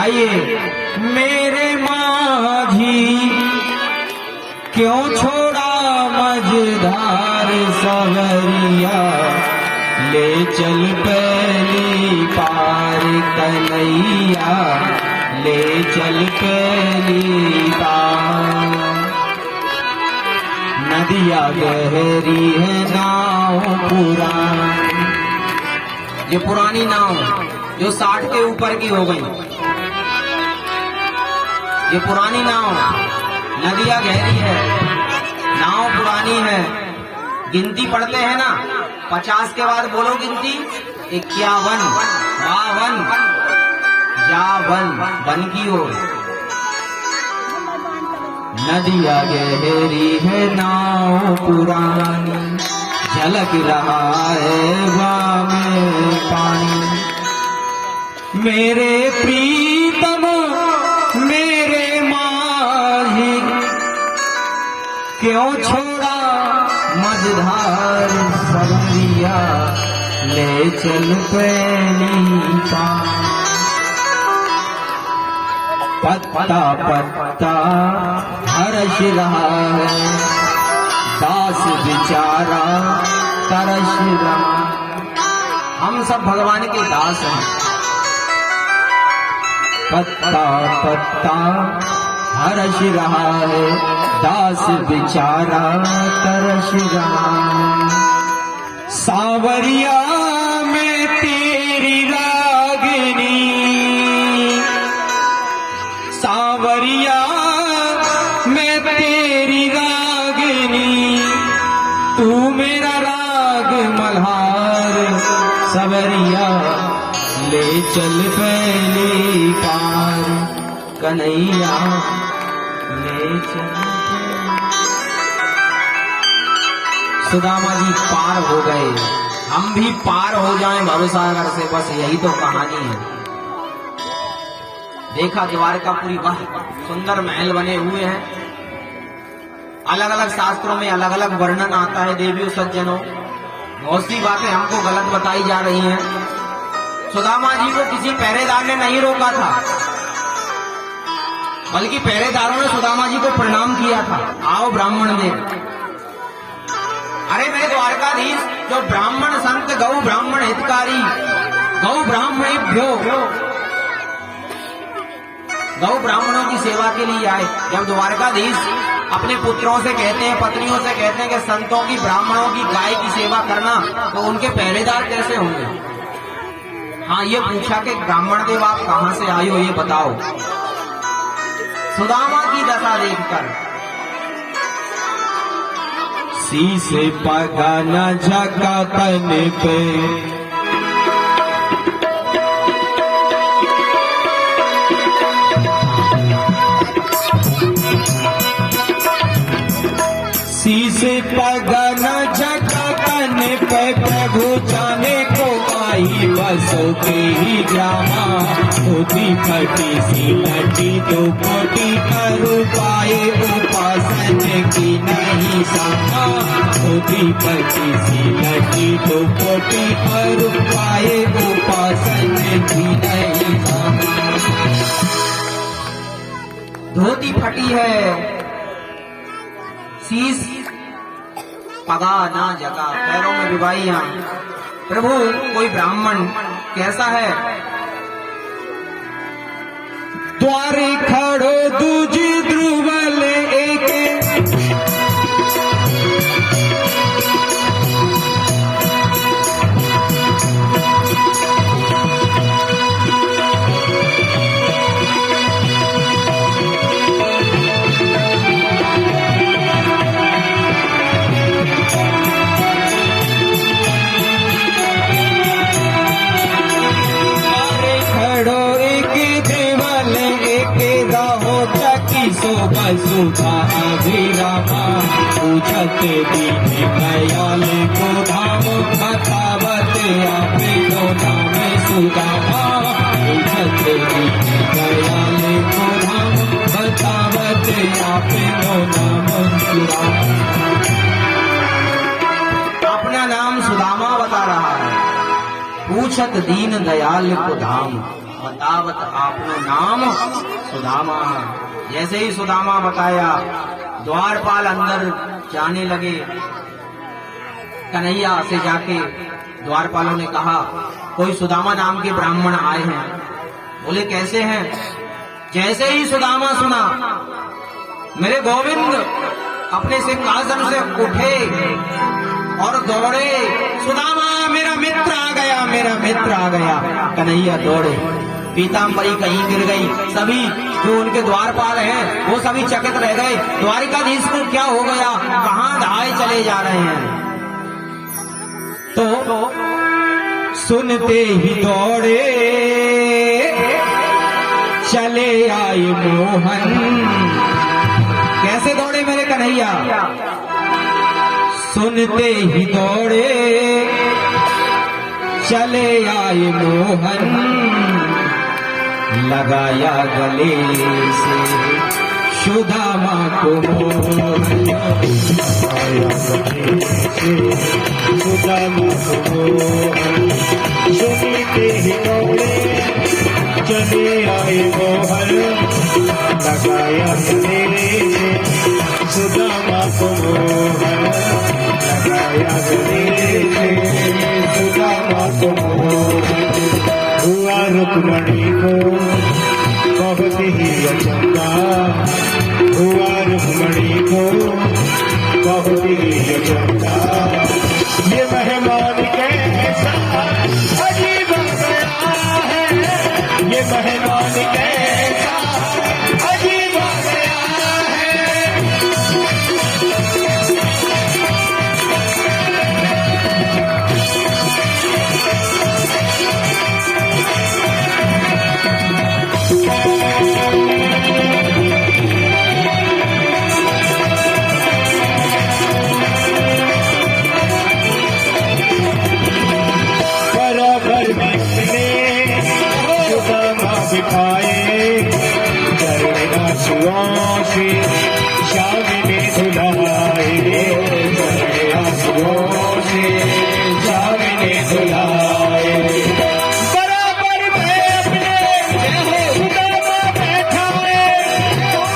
आइए। मेरे माझी क्यों छोड़ा मझधार सवरिया, ले चल पहली पार कन्हैया, ले चल पहली पार। नदिया गहरी है नाव पुरानी, ये पुरानी नाव जो 60 के ऊपर की हो गई, ये पुरानी नाव। नदिया गहरी है, नाव पुरानी है। गिनती पढ़ते हैं ना, 50 के बाद बोलो गिनती, 51, 52, जावन बन की ओर। नदिया गहरी है नाव पुरानी, झलक रहा है वामे पानी। मेरे प्रीतम मेरे माझी क्यों छोड़ा मझधार सवरिया, ले चल पहली पार। पत्ता पत्ता हर्ष रहा है, दास बेचारा तरस रहा। हम सब भगवान के दास हैं। पत्ता पत्ता हर्ष रहा है, दास बेचारा तरस रहा। सावरिया में तेरी रागिनी, सावरिया मैं तेरी रागिनी, तू मेरा राग मल्हार। सवरिया ले चल पहली पार कन्हैया, ले चल। सुदामा जी पार हो गए, हम भी पार हो जाएं भवसागर से, बस यही तो कहानी है। देखा द्वारकापुरी, वाह सुंदर महल बने हुए हैं। अलग अलग शास्त्रों में अलग अलग वर्णन आता है देवियों सज्जनों। बहुत सी बातें हमको गलत बताई जा रही हैं। सुदामा जी को किसी पहरेदार ने नहीं रोका था, बल्कि पहरेदारों ने सुदामा जी को प्रणाम किया था, आओ ब्राह्मण देव। अरे मेरे द्वारकाधीश, जो ब्राह्मण संत गौ ब्राह्मण हितकारी, गौ ब्राह्मणेभ्यो, गौ ब्राह्मणों की सेवा के लिए आए। जब द्वारकाधीश अपने पुत्रों से कहते हैं, पत्नियों से कहते हैं कि संतों की, ब्राह्मणों की, गाय की सेवा करना, तो उनके पहरेदार कैसे होंगे? हाँ, ये पूछा कि ब्राह्मण देव आप कहां से आए हो, ये बताओ। सुदामा की दशा देखकर शीशे पगा न झका तन पे, शीशे पगा न झका तन पे, प्रभु जाने को आई बसों के ही जामा। धोती फटी सी लटी दो कोटी कर पाए, उपासन की नहीं समा। धोती फटी सी लटी दो कोटी कर पाए, उपासन की नहीं समा। धोती फटी है, शीश पगा ना जगा, पैरों में विवाहियां। प्रभु कोई ब्राह्मण कैसा है? द्वारे खड़ो दूजी ध्रुवल एक, सुधा अभिरामा। पूछत दीन दयाल को धाम, बतावत आपे नो नाम सुदामा। पूछत दीन दयाल को धाम, बतावत आपे नो नाम सुदामा। नाम सुदामा बता रहा है। पूछत दीन दयाल को धाम, बतावत आपनो नाम सुदामा। जैसे ही सुदामा बताया, द्वारपाल अंदर जाने लगे। कन्हैया से जाके द्वारपालों ने कहा, कोई सुदामा नाम के ब्राह्मण आए हैं। बोले कैसे हैं? जैसे ही सुदामा सुना, मेरे गोविंद अपने सिंहासन से उठे और दौड़े, सुदामा मेरा मित्र आ गया, मेरा मित्र आ गया। कन्हैया दौड़े, पीताम्बरी कहीं गिर गई। सभी जो उनके द्वारपाल हैं वो सभी चकित रह गए, द्वारिकाधीश को क्या हो गया, कहां धाए चले जा रहे हैं। तो सुनते ही दौड़े चले आए मोहन। कैसे दौड़े मेरे कन्हैया? सुनते ही दौड़े चले आए मोहन, लगाया गले से सुदामा को मोहन। आया गले से सुदामा को मोहन, सुनते ही दौड़े चले आए मोहन, लगाया गले से सुदामा को मोहन, लगाया गले से सुदामा को मोहन। हुआ रुक्मणी को बहुत ही अचंभा, हुआ रुक्मणी को बहुत ही अचंभा। ये मेहमान कैसा अजीब गया है, ये मेहमान कैसा अजीब गया है। बराबर बिखरे सुदामा बिठाए, चरण आंसुओं से श्याम ने धुलाए, चरण आंसुओं से श्याम ने धुलाए। बराबर में अपने सुदामा बैठाए,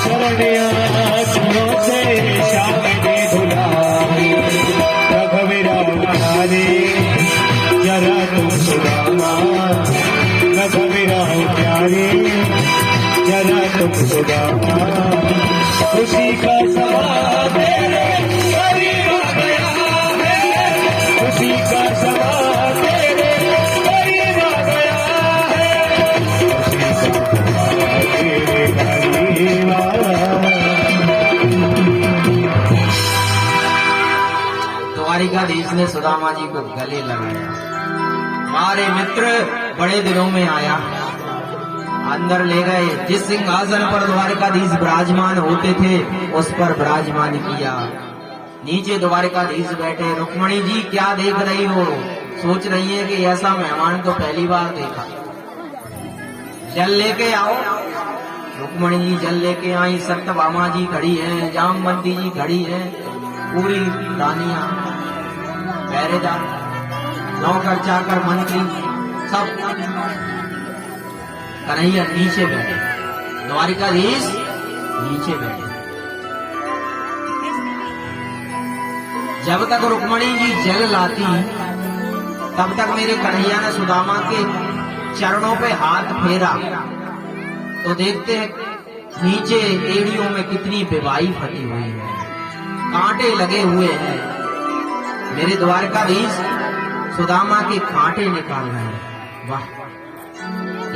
चरण आंसुओं से श्याम ने धुलाए। रघुवीरा प्यारे जरा तुम सुदामा, रघुवीरा प्यारे जरा तुम सुदामा। खुशी का समा तेरे करीब आ गया है, खुशी का समा तेरे करीब आ गया है, खुशी का समा तेरे करीब आ गया। द्वारिकाधीश ने सुदामा जी को गले लगाया। हमारे मित्र बड़े दिनों में आया। अंदर ले गए, जिस सिंहासन पर द्वारिकाधीश विराजमान होते थे उस पर विराजमान किया। नीचे द्वारिकाधीश बैठे। रुक्मणी जी क्या देख रही हो? सोच रही है कि ऐसा मेहमान तो पहली बार देखा। जल लेके आओ। रुक्मणी जी जल लेके आई। सत्यभामा जी खड़ी हैं, जामवंती जी खड़ी हैं, पूरी रानियां, पहरेदार, नौकर चाकर, मंत्री सब। कन्हैया नीचे बैठे, द्वारिकाधीश नीचे बैठे। जब तक रुक्मणी जी जल लाती तब तक मेरे कन्हैया ने सुदामा के चरणों पे हाथ फेरा तो देखते हैं नीचे एड़ियों में कितनी बेवाई फटी हुई है, कांटे लगे हुए हैं। मेरे द्वारकाधीश सुदामा के कांटे निकाल रहे हैं। वाह,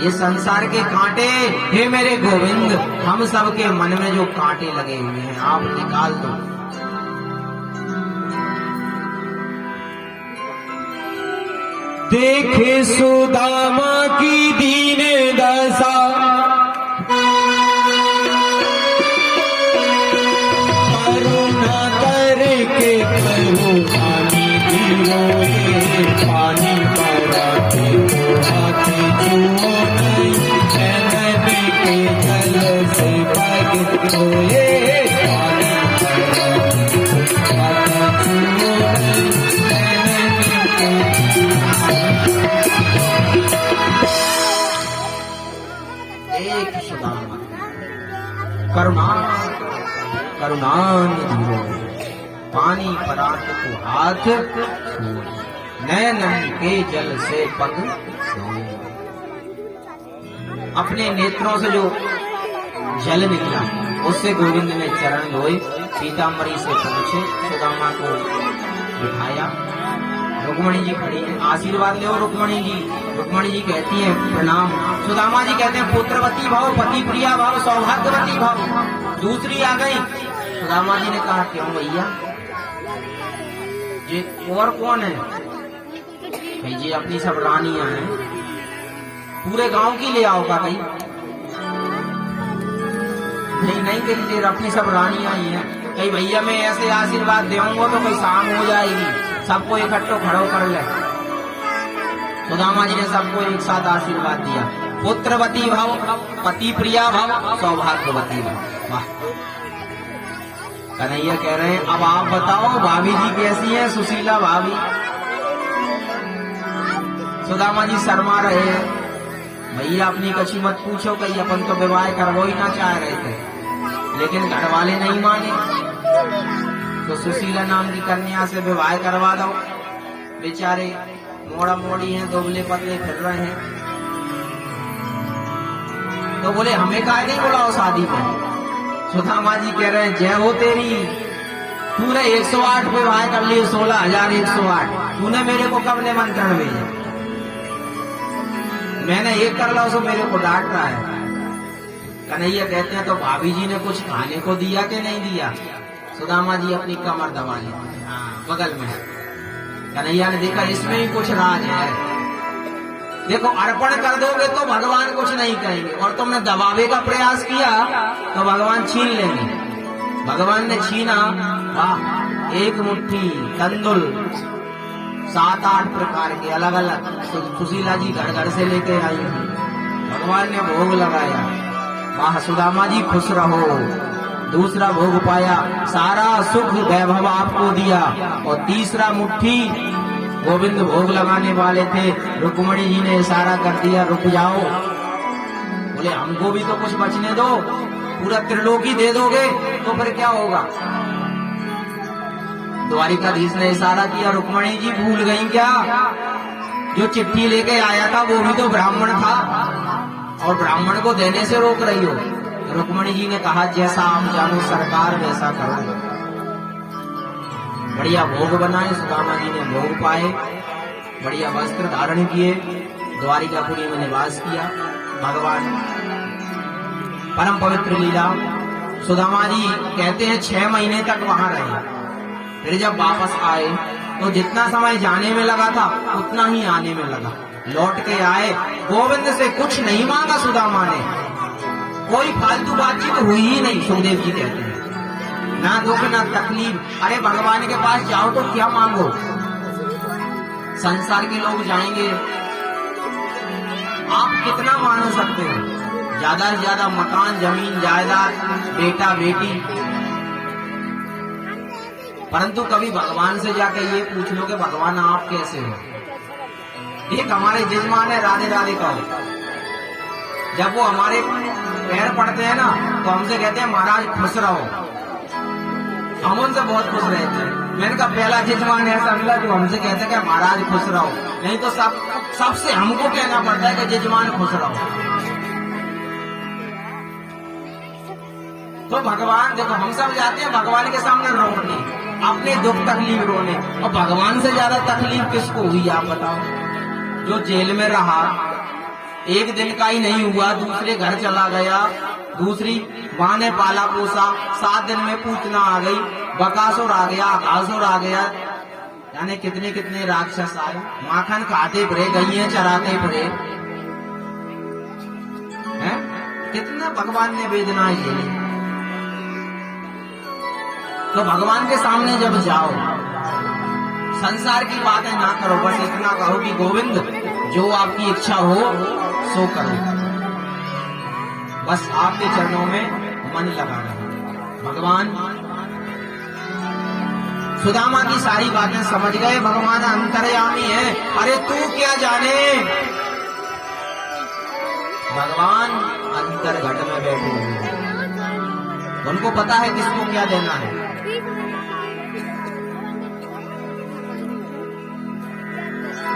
ये संसार के कांटे, हे मेरे गोविंद, हम सब के मन में जो कांटे लगे हुए हैं आप निकाल दो। देखे सुदामा की दीन दशा, करुणा करके करुणानी दिलोए, पानी पराते को हाथ छुओ नहीं, नदी के जल से भगत होए, पानी पराते को हाथ छुओ नहीं, नदी के। करुणा करुणानिधि हो, पानी परात को हाथ छुए, नयन के जल से पग धोए। अपने नेत्रों से जो जल निकला उससे गोविंद ने चरण धोए, पीताम्बरी से पहुंचे, सुदामा को बिठाया। रुक्मणी जी खड़ी है, आशीर्वाद लो रुक्मणी जी। रुक्मणी जी कहती हैं प्रणाम। सुदामा जी कहते हैं पुत्रवती भव, पति प्रिया भव, सौभाग्यवती भव। दूसरी आ गई। सुदामा जी ने कहा क्यों भैया, ये और कौन है? भाई जी अपनी सब रानियां हैं, पूरे गांव की ले आओ का कहीं? नहीं कहीं अपनी सब रानियां ही हैं। कहीं भैया मैं ऐसे आशीर्वाद दूंगा तो कोई शाम हो जाएगी, सबको इकट्ठो खड़ो कर ले। सुदामा जी ने सबको एक साथ आशीर्वाद दिया, पुत्रवती भव, पति प्रिया भव, सौभाग्यवती भव। वाह। कन्हैया कह रहे हैं अब आप बताओ भाभी जी कैसी है, सुशीला भाभी? सुदामा जी शर्मा रहे हैं, भैया अपनी कछी मत पूछो, कहीं अपन तो विवाह करवो ही ना चाह रहे थे, लेकिन घर वाले नहीं माने, तो सुशीला नाम की कन्या से विवाह करवा दो। बेचारे मोड़ा मोड़ी हैं, दुबले पतले फिर रहे हैं। तो बोले हमें काहे नहीं बुलाओ शादी में? सुदामा जी कह रहे हैं जय हो तेरी, तूने 108 विवाह कर लिए, 16,108। तूने मेरे को कब निमंत्रण भेजा? मैंने एक कर ला उसको मेरे को डांट रहा है। कन्हैया कहते हैं तो भाभी जी ने कुछ खाने को दिया कि नहीं दिया? सुदामा जी अपनी कमर दबा ली, बगल में। कन्हैया ने देखा इसमें ही कुछ राज है। देखो अर्पण कर दोगे तो भगवान कुछ नहीं कहेंगे, और तुमने दबावे का प्रयास किया तो भगवान छीन लेंगे। भगवान ने छीना, वाह, एक मुट्ठी तंदुल 7-8 प्रकार के अलग अलग सुशीला जी घर घर से लेके आई। भगवान ने भोग लगाया, वाह सुदामा जी खुश रहो। दूसरा भोग पाया, सारा सुख वैभव आपको दिया। और तीसरा मुट्ठी गोविंद भोग लगाने वाले थे, रुक्मणी जी ने इशारा कर दिया रुक जाओ। बोले हमको भी तो कुछ बचने दो, पूरा त्रिलोकी दे दोगे तो फिर क्या होगा? द्वारिकाधीश ने इशारा किया, रुक्मणी जी भूल गई क्या? जो चिट्ठी लेके आया था वो भी तो ब्राह्मण था, और ब्राह्मण को देने से रोक रही हो। रुक्मणी जी ने कहा जैसा आप जानो सरकार वैसा करो। बढ़िया भोग बनाए, सुदामा जी ने भोग पाए, बढ़िया वस्त्र धारण किए, द्वारिकापुरी में निवास किया। भगवान परम पवित्र लीला। सुदामा जी कहते हैं 6 महीने तक वहां रहे। फिर जब वापस आए तो जितना समय जाने में लगा था उतना ही आने में लगा। लौट के आए, गोविंद से कुछ नहीं मांगा सुदामा ने, कोई फालतू बातचीत हुई ही नहीं। सुखदेव जी कहते हैं ना दुख ना तकलीफ। अरे भगवान के पास जाओ तो क्या मांगो? संसार के लोग जाएंगे, आप कितना मांग सकते हो? ज्यादा से ज्यादा मकान, जमीन, जायदाद, बेटा बेटी। परंतु कभी भगवान से जाके ये पूछ लो कि भगवान आप कैसे हो? एक हमारे जजमान है, राधे राधे कहो। जब वो हमारे पैर पड़ते हैं ना तो हमसे कहते हैं महाराज खुश रहो। हम उनसे बहुत खुश रहते हैं। मैंने कहा पहला जजमान ऐसा मिला जो हमसे कहते हैं कि महाराज खुश रहो, नहीं तो सबसे हमको कहना पड़ता है कि जजमान खुश रहो। तो भगवान देखो, हम सब जाते हैं भगवान के सामने रोने, अपने दुख तकलीफ रोने, और भगवान से ज्यादा तकलीफ किसको हुई आप बताओ? जो जेल में रहा, एक दिन का ही नहीं हुआ, दूसरे घर चला गया, दूसरी माँ ने पाला पोसा, 7 दिन में पूतना आ गई, बकासुर आ गया, अकासुर आ गया, यानी कितने कितने राक्षस आए, माखन खाते फिरे, गईए चराते फिरे हैं। कितना भगवान ने वेदनाएं झेली। तो भगवान के सामने जब जाओ, संसार की बातें ना करो, बस इतना कहो कि गोविंद जो आपकी इच्छा हो सो करो। बस आपके चरणों में मन लगा रहा। भगवान सुदामा की सारी बातें समझ गए। भगवान अंतर्यामी है, अरे तू क्या जाने। भगवान अंतर्घट में बैठे हुए हैं। उनको पता है किसको क्या देना है।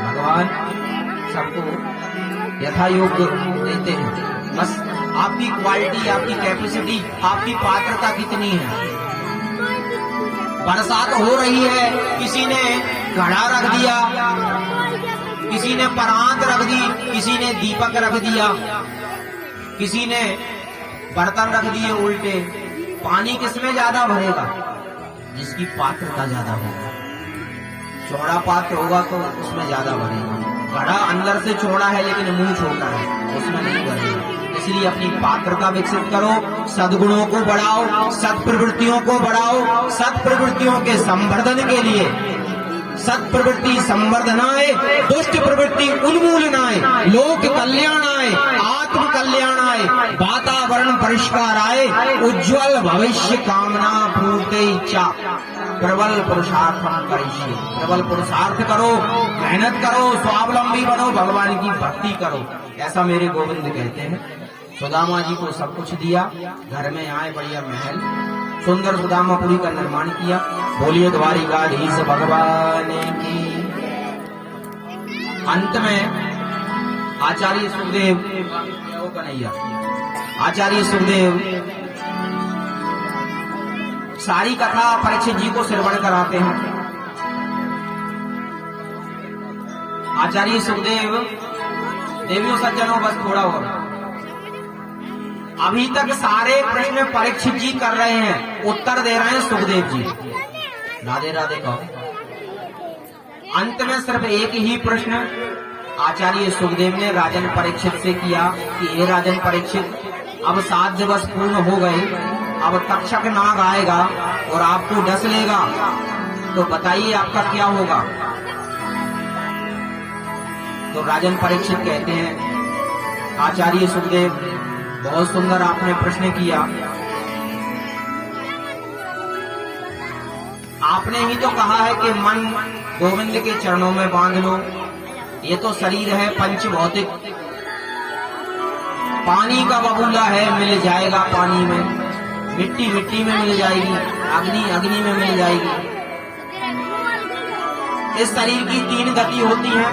भगवान सबको यथा योग्य देते हैं, बस आपकी क्वालिटी, आपकी कैपेसिटी, आपकी पात्रता कितनी है। बरसात हो रही है, किसी ने घड़ा रख दिया, किसी ने परात रख दी, किसी ने दीपक रख दिया, किसी ने बर्तन रख दिए उल्टे। पानी किसमें ज्यादा भरेगा? जिसकी पात्रता ज्यादा होगा। चौड़ा पात्र होगा तो उसमें ज्यादा भरेगा। घड़ा अंदर से चौड़ा है लेकिन मुंह छोटा है, उसमें नहीं भरेगा। इसलिए अपनी पात्रता विकसित करो, सद्गुणों को बढ़ाओ, सत्प्रवृत्तियों को बढ़ाओ। सत्प्रवृत्तियों के संवर्धन के लिए सत्प्रवृत्ति संवर्धनाय, दुष्ट प्रवृत्ति उन्मूलनाय, लोक कल्याणाय, आत्म कल्याणाय, वातावरण परिष्काराय, उज्ज्वल भविष्य कामना पूर्ते इच्छा प्रबल पुरुषार्थम करिष्ये। प्रबल पुरुषार्थ करो, मेहनत करो, स्वावलंबी बनो, भगवान की भक्ति करो, ऐसा मेरे गोविंद कहते हैं। सुदामा जी को सब कुछ दिया, घर में आए, बढ़िया महल, सुंदर सुदामापुरी का निर्माण किया। बोलिए द्वारिकाधीश भगवान की। अंत में आचार्य सुखदेव, कन्हैया, आचार्य सुखदेव सारी कथा परीक्षित जी को श्रवण कराते हैं। आचार्य सुखदेव, देवियों सज्जनों, बस थोड़ा और, अभी तक सारे प्रश्न परीक्षित जी कर रहे हैं, उत्तर दे रहे हैं सुखदेव जी। राधे राधे कहो। अंत में सिर्फ एक ही प्रश्न आचार्य सुखदेव ने राजन परीक्षित से किया कि हे राजन परीक्षित, अब 7 दिवस पूर्ण हो गए, अब तक्षक नाग आएगा और आपको डस लेगा, तो बताइए आपका क्या होगा। तो राजन परीक्षित कहते हैं, आचार्य सुखदेव, बहुत सुंदर आपने प्रश्न किया। आपने ही तो कहा है कि मन गोविंद के चरणों में बांध लो। ये तो शरीर है पंच भौतिक, पानी का बबूला है, मिल जाएगा पानी में, मिट्टी मिट्टी में मिल जाएगी, अग्नि अग्नि में मिल जाएगी। इस शरीर की 3 गति होती है,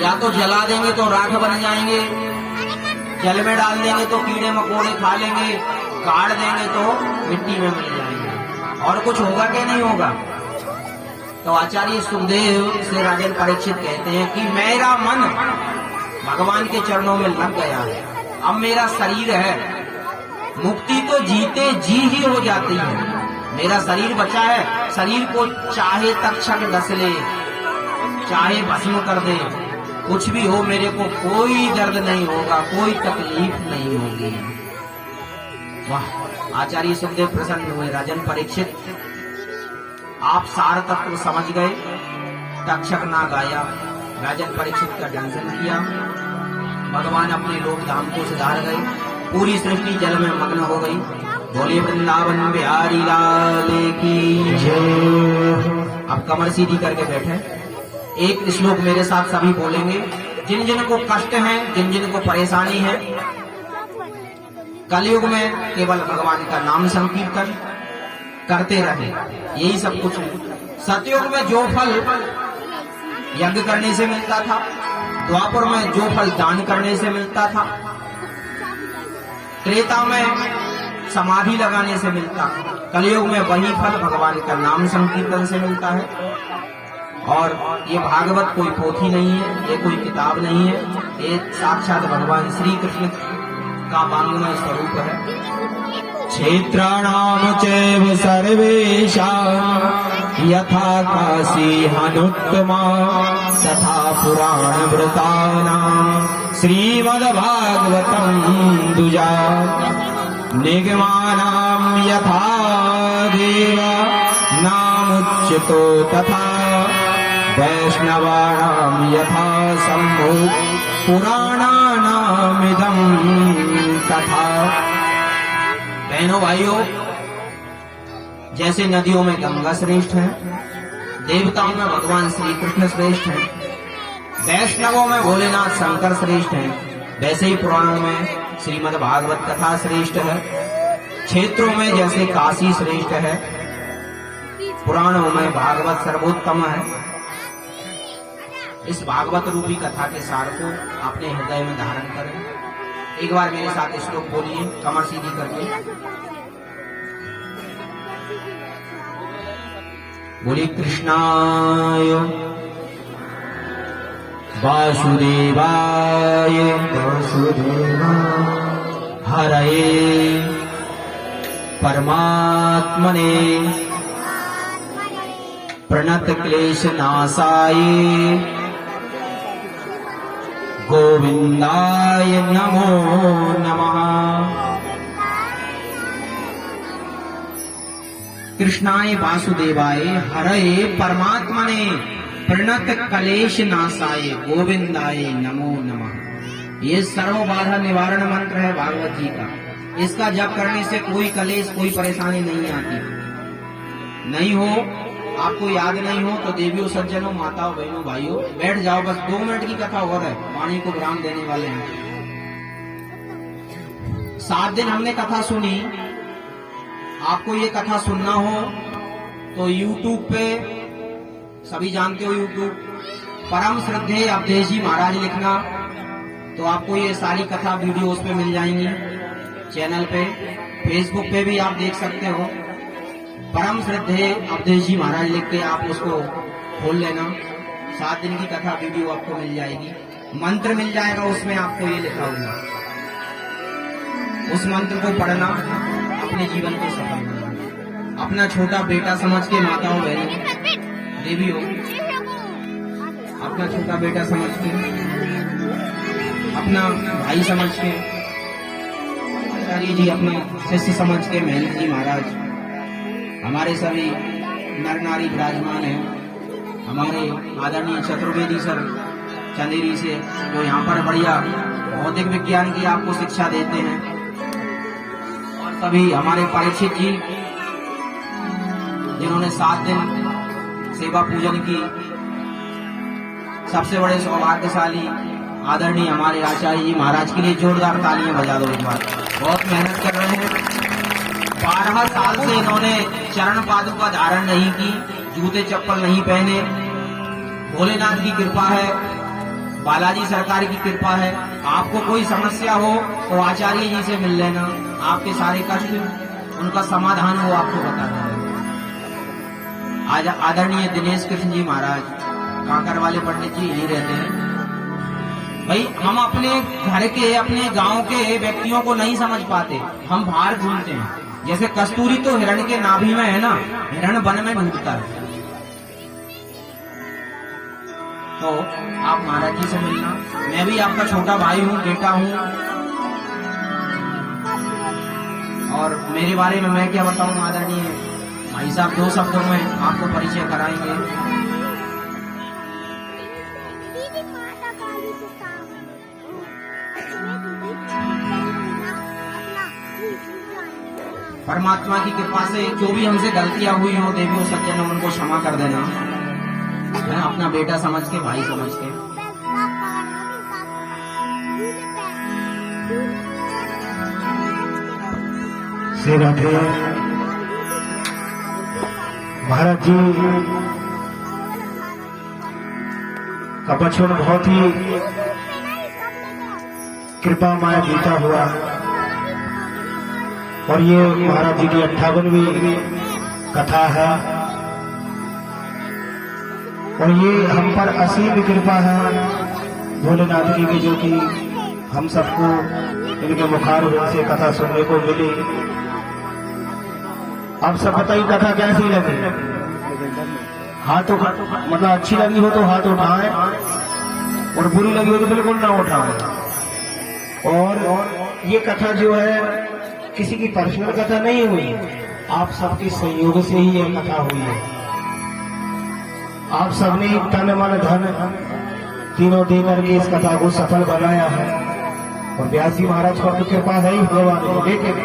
या तो जला देंगे तो राख बन जाएंगे, जल में डाल देंगे तो कीड़े मकोड़े खा लेंगे, गाड़ देंगे तो मिट्टी में मिल जाएंगे। और कुछ होगा कि नहीं होगा? तो आचार्य सुखदेव से राजन परीक्षित कहते हैं कि मेरा मन भगवान के चरणों में लग गया है, अब मेरा शरीर है, मुक्ति तो जीते जी ही हो जाती है। मेरा शरीर बचा है, शरीर को चाहे तक्षक डस ले, चाहे भस्म कर दे, कुछ भी हो, मेरे को कोई दर्द नहीं होगा, कोई तकलीफ नहीं होगी। वाह! आचार्य सुखदेव प्रसन्न हुए। राजन परीक्षित, आप सार तत्व समझ गए। तक्षक नाग आया, राजन परीक्षित का दंशन किया, भगवान अपने लोक धाम को सुधार गए, पूरी सृष्टि जल में मग्न हो गई। बोले वृंदावन बिहारी लाल की जय। अब कमर सीधी करके बैठे, एक श्लोक मेरे साथ सभी बोलेंगे। जिन जिन को कष्ट है, जिन जिन को परेशानी है, कलयुग में केवल भगवान का नाम संकीर्तन करते रहे, यही सब कुछ है। सतयुग में जो फल यज्ञ करने से मिलता था, द्वापर में जो फल दान करने से मिलता था, त्रेता में समाधि लगाने से मिलता, कलयुग में वही फल भगवान का नाम संकीर्तन से मिलता है। और ये भागवत कोई पोथी नहीं है, ये कोई किताब नहीं है, ये साक्षात भगवान श्री कृष्ण का वांग्मय स्वरूप है। क्षेत्राणाम चैव सर्वेषां यथा काशी हनुत्तमा तथा पुराणवृतानां श्रीमद्भागवतं दुजा निगमानां यथा देव नामुच्यतो तथा वैष्णवानां यथा शम्भो पुराणानामिदं तथा। बहनों भाइयों, जैसे नदियों में गंगा श्रेष्ठ है, देवताओं में भगवान श्री कृष्ण श्रेष्ठ है, वैष्णवों में भोलेनाथ शंकर श्रेष्ठ है, वैसे ही पुराणों में श्रीमद् भागवत कथा श्रेष्ठ है। क्षेत्रों में जैसे काशी श्रेष्ठ है, पुराणों में भागवत सर्वोत्तम है, इस भागवत रूपी कथा के सार को अपने हृदय में धारण करें। एक बार मेरे साथ श्लोक बोलिए, कमर सीधी करके बोलिए। कृष्णाय वासुदेवाय हरये परमात्मने प्रणत क्लेश नाशाय गोविंदाय नमो नमः। कृष्णाय वासुदेवाय हरये परमात्मने प्रणत कलेश नाशाय गोविंदाय नमो नमः। ये सर्व बाधा निवारण मंत्र है भागवत जी का। इसका जप करने से कोई कलेश, कोई परेशानी नहीं आती। नहीं हो, आपको याद नहीं हो तो देवियों, सज्जनों, माताओं, बहनों, भाइयों, बैठ जाओ। बस 2 मिनट की कथा और है, वाणी को विराम देने वाले हैं। 7 दिन हमने कथा सुनी। आपको ये कथा सुनना हो तो YouTube पे, सभी जानते हो YouTube, परम श्रद्धेय अवधेश जी महाराज लिखना तो आपको ये सारी कथा वीडियो उस पे मिल जाएंगी चैनल पे। फेसबुक पे भी आप देख सकते हो, परम श्रद्धेय अवधेश जी महाराज लिख के आप उसको खोल लेना। 7 दिन की कथा वीडियो आपको मिल जाएगी। मंत्र मिल जाएगा, उसमें आपको ये लिखा होगा। उस मंत्र को पढ़ना, अपने जीवन को सफल बनाना। अपना छोटा बेटा समझ के, माताओं, बहनों, देवियों, अपना छोटा बेटा समझ के, अपना भाई समझ के, आचार्य जी अपना शिष्य समझ के, महंत जी महाराज, हमारे सभी नर नारी विराजमान हैं, हमारे आदरणीय चतुर्वेदी सर चंदेरी से, जो यहाँ पर बढ़िया भौतिक विज्ञान की आपको शिक्षा देते हैं, और सभी हमारे परीक्षित जी जिन्होंने 7 दिन सेवा पूजन की। सबसे बड़े सौभाग्यशाली आदरणीय हमारे आचार्य जी महाराज के लिए जोरदार तालियां बजा दो एक बार। बहुत मेहनत कर रहे हैं। 12 साल से इन्होंने चरण पादुका धारण नहीं की, जूते चप्पल नहीं पहने। भोलेनाथ की कृपा है, बालाजी सरकार की कृपा है। आपको कोई समस्या हो तो आचार्य जी से मिल लेना, आपके सारे कष्ट, उनका समाधान वो आपको बता देंगे। आज आदरणीय दिनेश कृष्ण जी महाराज, कांकर वाले पंडित जी यही रहते हैं। भाई, हम अपने घर के, अपने गांव के व्यक्तियों को नहीं समझ पाते, हम बाहर ढूंढते हैं। जैसे कस्तूरी तो हिरण के नाभि में है ना, हिरण वन में ढूंढता है। तो आप महाराज जी से मिलना। मैं भी आपका छोटा भाई हूँ, बेटा हूँ, और मेरे बारे में मैं क्या बताऊँ। आदरणीय भाई साहब 2 शब्दों में आपको परिचय कराएंगे। परमात्मा की कृपा से जो भी हमसे गलतियां हुई हो, देवियों सज्जनों, उनको क्षमा कर देना। मैं अपना बेटा समझ के, भाई समझ के। श्री राधे महाराज जी का बचपन बहुत ही कृपामय बीता हुआ, और ये महाराज जी की 58वीं कथा है, और ये हम पर असीम कृपा है भोलेनाथ की भी, जो कि हम सबको इनके मुखारविंद से कथा सुनने को मिली। आप सब बताइए कथा कैसी लगी? हाथ मतलब अच्छी लगी हो तो हाथ उठाएं, और बुरी लगी हो तो बिल्कुल ना उठाएं। और ये कथा जो है किसी की पर्सनल कथा नहीं हुई, आप सबके सहयोग से ही यह कथा हुई है। आप सबने तन मन धन तीनों देकर के इस कथा को सफल बनाया है, और व्यास जी महाराज पर तो कृपा है ही भगवान की, लेकिन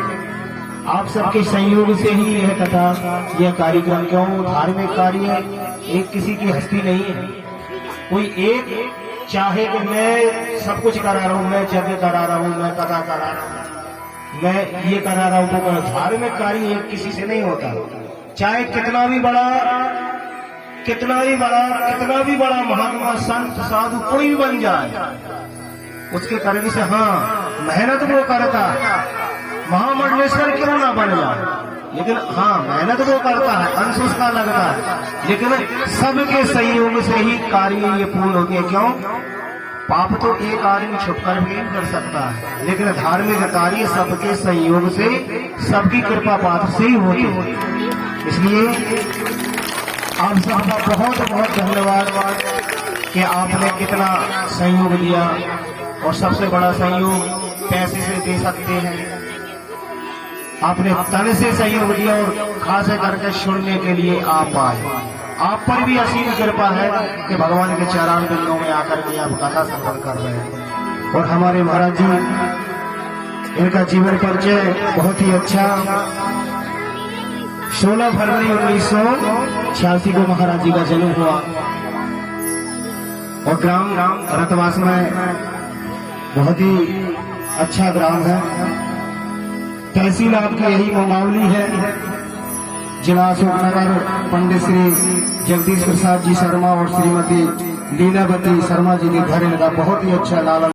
आप सबके संयोग से ही यह कथा, यह कार्यक्रम, क्यों धार्मिक कार्य एक किसी की हस्ती नहीं है। कोई एक चाहे कि मैं सब कुछ करा रहा हूं, मैं यज्ञ करा रहा हूं, मैं कथा करा रहा हूं, मैं ये करा रहा हूं तो धार्मिक कार्य एक किसी से नहीं होता, चाहे कितना भी बड़ा महात्मा संत साधु कोई भी बन जाए, उसके करने से हाँ मेहनत वो करता, महामंडलेश्वर क्यों ना बन जाए, लेकिन हाँ मेहनत वो करता है, अंश उसका लगता है, लेकिन सबके सहयोग से ही कार्य ये पूर्ण होती है। क्यों? पाप तो एक आदमी छुपकर भी नहीं कर सकता है, लेकिन धार्मिक कार्य सबके सहयोग से, सबकी कृपा पात्र से ही होती है। इसलिए आप सबका बहुत बहुत धन्यवाद कि आपने कितना सहयोग दिया, और सबसे बड़ा सहयोग पैसे से दे सकते हैं, आपने तन से सहयोग दिया और खास करके सुनने के लिए आप आए। आप पर भी असीम कृपा है कि भगवान के चरण बिंदों में आकर के आप कथा सफल कर रहे हैं। और हमारे महाराज जी, इनका जीवन परिचय बहुत ही अच्छा। 16 फरवरी 1986 को महाराज जी का जन्म हुआ और ग्राम रतवास में बहुत ही अच्छा ग्राम है। तहसील आपकी यही मुंगावली है। जिला अशोकनगर। पंडित श्री जगदीश प्रसाद जी शर्मा और श्रीमती लीलावती शर्मा जी के घर इनका बहुत ही अच्छा लालन